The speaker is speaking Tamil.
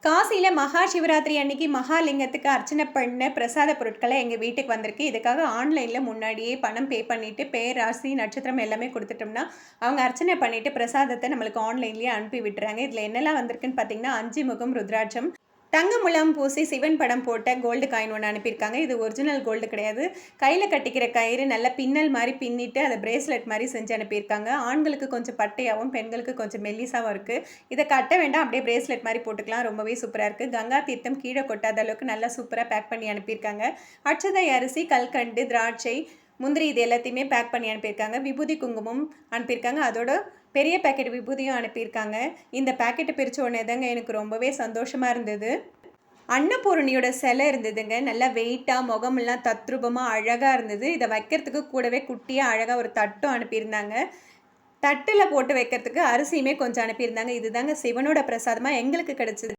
காசியில மகா சிவராத்திரி அன்னைக்கு மகாலிங்கத்துக்கு அர்ச்சனை பண்ண பிரசாத பொருட்களை எங்கள் வீட்டுக்கு வந்திருக்கு. இதுக்காக ஆன்லைனில் முன்னாடியே பணம் பே பண்ணிவிட்டு பேர், ராசி, நட்சத்திரம் எல்லாமே கொடுத்துட்டோம்னா, அவங்க அர்ச்சனை பண்ணிவிட்டு பிரசாதத்தை நம்மளுக்கு ஆன்லைன்லேயே அனுப்பி விட்டுறாங்க. இதில் என்னெல்லாம் வந்திருக்குன்னு பார்த்தீங்கன்னா, 5 முகம் ருத்ராட்சம், தங்க முலாம் பூசி சிவன் படம் போட்ட கோல்டு காயின் ஒன்று அனுப்பியிருக்காங்க. இது ஒரிஜினல் கோல்டு கிடையாது. கையில் கட்டிக்கிற கயிறு நல்ல பின்னல் மாதிரி பின்னிட்டு அதை பிரேஸ்லெட் மாதிரி செஞ்சு அனுப்பியிருக்காங்க. ஆண்களுக்கு கொஞ்சம் பட்டையாகவும் பெண்களுக்கு கொஞ்சம் மெல்லிசாவும் இருக்குது. இதை கட்ட வேண்டாம், அப்படியே பிரேஸ்லெட் மாதிரி போட்டுக்கலாம். ரொம்பவே சூப்பராக இருக்குது. கங்கா தீர்த்தம் கீழே கொட்டாத அளவுக்கு நல்லா சூப்பராக பேக் பண்ணி அனுப்பியிருக்காங்க. அட்சதை அரிசி, கல்கண்டு, திராட்சை, முந்திரி இது எல்லாத்தையுமே பேக் பண்ணி அனுப்பியிருக்காங்க. விபூதி குங்குமம் அனுப்பியிருக்காங்க. அதோட பெரிய பேக்கெட் விபூதியும் அனுப்பியிருக்காங்க. இந்த பேக்கெட்டை பிரித்த உடனே தாங்க எனக்கு ரொம்பவே சந்தோஷமாக இருந்தது. அன்னபூரணியோட சிலை இருந்ததுங்க. நல்லா வெயிட்டாக, முகமெல்லாம் தத்ரூபமாக அழகாக இருந்தது. இதை வைக்கிறதுக்கு கூடவே குட்டியாக அழகாக ஒரு தட்டும் அனுப்பியிருந்தாங்க. தட்டில் போட்டு வைக்கிறதுக்கு அரிசியுமே கொஞ்சம் அனுப்பியிருந்தாங்க. இதுதாங்க சிவனோட பிரசாதமாக எங்களுக்கு கிடச்சிது.